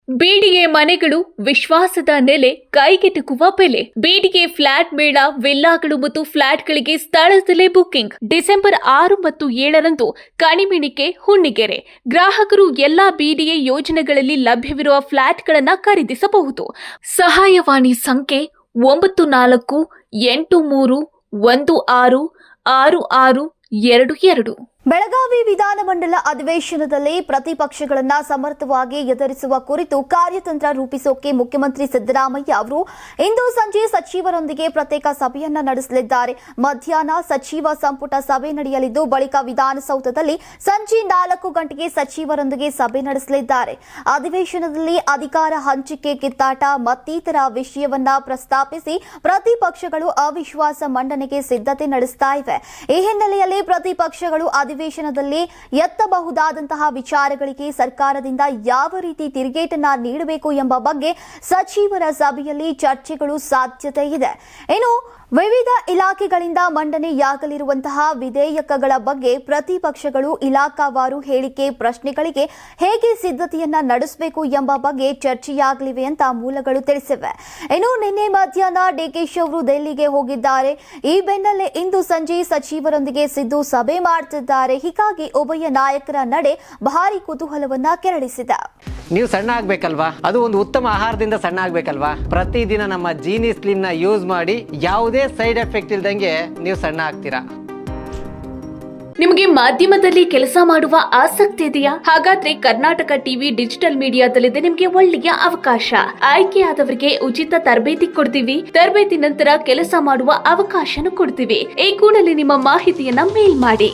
BDA ಮನೆಗಳು ವಿಶ್ವಾಸದ ನೆಲೆ, ಕೈಗೆಟುಕುವ ಬೆಲೆ. ಬಿಡಿಎ ಫ್ಲಾಟ್ ಮೇಳ, ವಿಲ್ಲಾಗಳು ಮತ್ತು ಫ್ಲಾಟ್ಗಳಿಗೆ ಸ್ಥಳದಲ್ಲೇ ಬುಕಿಂಗ್. ಡಿಸೆಂಬರ್ 6 ಮತ್ತು 7ರಂದು ಕಣಿಮಿಣಿಕೆ, ಹುಣ್ಣಿಗೆರೆ. ಗ್ರಾಹಕರು ಎಲ್ಲಾ ಬಿಡಿಎ ಯೋಜನೆಗಳಲ್ಲಿ ಲಭ್ಯವಿರುವ ಫ್ಲಾಟ್ಗಳನ್ನು ಖರೀದಿಸಬಹುದು. ಸಹಾಯವಾಣಿ ಸಂಖ್ಯೆ 9483166622. ಬೆಳಗಾವಿ ವಿಧಾನಮಂಡಲ ಅಧಿವೇಶನದಲ್ಲಿ ಪ್ರತಿಪಕ್ಷಗಳನ್ನ ಸಮರ್ಥವಾಗಿ ಎದುರಿಸುವ ಕುರಿತು ಕಾರ್ಯತಂತ್ರ ರೂಪಿಸೋಕೆ ಮುಖ್ಯಮಂತ್ರಿ ಸಿದ್ದರಾಮಯ್ಯ ಅವರು ಇಂದು ಸಂಜೆ ಸಚಿವರೊಂದಿಗೆ ಪ್ರತ್ಯೇಕ ಸಭೆಯನ್ನ ನಡೆಸಲಿದ್ದಾರೆ. ಮಧ್ಯಾಹ್ನ ಸಚಿವ ಸಂಪುಟ ಸಭೆ ನಡೆಯಲಿದ್ದು, ಬಳಿಕ ವಿಧಾನಸೌಧದಲ್ಲಿ ಸಂಜೆ 4 ಗಂಟೆಗೆ ಸಚಿವರೊಂದಿಗೆ ಸಭೆ ನಡೆಸಲಿದ್ದಾರೆ. ಅಧಿವೇಶನದಲ್ಲಿ ಅಧಿಕಾರ ಹಂಚಿಕೆ, ಕಿತ್ತಾಟ ಮತ್ತಿತರ ವಿಷಯವನ್ನ ಪ್ರಸ್ತಾಪಿಸಿ ಪ್ರತಿಪಕ್ಷಗಳು ಅವಿಶ್ವಾಸ ಮಂಡನೆಗೆ ಸಿದ್ಧತೆ ನಡೆಸ್ತಾ ಇವೆ. ಈ ಹಿನ್ನೆಲೆಯಲ್ಲಿ ಪ್ರತಿಪಕ್ಷಗಳು ಅಧಿವೇಶನದಲ್ಲಿ ಎತ್ತಬಹುದಾದಂತಹ ವಿಚಾರಗಳಿಗೆ ಸರ್ಕಾರದಿಂದ ಯಾವ ರೀತಿ ತಿರುಗೇಟನ್ನ ನೀಡಬೇಕು ಎಂಬ ಬಗ್ಗೆ ಸಚಿವರ ಸಭೆಯಲ್ಲಿ ಚರ್ಚೆಗಳು ಸಾಧ್ಯತೆ ಇದೆ. ಇನ್ನು ವಿವಿಧ ಇಲಾಖೆಗಳಿಂದ ಮಂಡನೆಯಾಗಲಿರುವಂತಹ ವಿಧೇಯಕಗಳ ಬಗ್ಗೆ ಪ್ರತಿಪಕ್ಷಗಳು ಇಲಾಖಾವಾರು ಹೇಳಿಕೆ, ಪ್ರಶ್ನೆಗಳಿಗೆ ಹೇಗೆ ಸಿದ್ಧತೆಯನ್ನ ನಡೆಸಬೇಕು ಎಂಬ ಬಗ್ಗೆ ಚರ್ಚೆಯಾಗಲಿವೆ ಅಂತ ಮೂಲಗಳು ತಿಳಿಸಿವೆ. ಇನ್ನು ನಿನ್ನೆ ಮಧ್ಯಾಹ್ನ ಡಿಕೆಶಿ ಅವರು ದೆಹಲಿಗೆ ಹೋಗಿದ್ದಾರೆ. ಈ ಬೆನ್ನಲ್ಲೇ ಇಂದು ಸಂಜೆ ಸಚಿವರೊಂದಿಗೆ ಸಿದ್ದು ಸಭೆ ಮಾಡುತ್ತಿದ್ದಾರೆ. ಹೀಗಾಗಿ ಉಭಯ ನಾಯಕರ ನಡೆ ಭಾರಿ ಕುತೂಹಲವನ್ನ ಕೆರಳಿಸಿದೆ. ನೀವು ಸಣ್ಣ ಆಗ್ಬೇಕಲ್ವಾ? ಅದು ಒಂದು ಉತ್ತಮ ಆಹಾರದಿಂದ ಸಣ್ಣ ಆಗ್ಬೇಕಲ್ವಾ? ಪ್ರತಿದಿನ ನಮ್ಮ ಜೀನಿ ಸ್ಲಿಮ್ ನ ಯೂಸ್ ಮಾಡಿ ಯಾವುದೇ ಸೈಡ್ ಎಫೆಕ್ಟ್ ಇಲ್ದಂಗೆ ನೀವು ಸಣ್ಣ ಆಗ್ತೀರಾ. ನಿಮಗೆ ಮಾಧ್ಯಮದಲ್ಲಿ ಕೆಲಸ ಮಾಡುವ ಆಸಕ್ತಿ ಇದೆಯಾ? ಹಾಗಾದ್ರೆ ಕರ್ನಾಟಕ ಟಿವಿ ಡಿಜಿಟಲ್ ಮೀಡಿಯಾದಲ್ಲಿದೆ ನಿಮಗೆ ಒಳ್ಳೆಯ ಅವಕಾಶ. ಆಯ್ಕೆಯಾದವರಿಗೆ ಉಚಿತ ತರಬೇತಿ ಕೊಡ್ತೀವಿ. ತರಬೇತಿ ನಂತರ ಕೆಲಸ ಮಾಡುವ ಅವಕಾಶನೂ ಕೊಡ್ತೀವಿ. ಈ ಕೂಡಲೇ ನಿಮ್ಮ ಮಾಹಿತಿಯನ್ನ ಮೇಲ್ ಮಾಡಿ.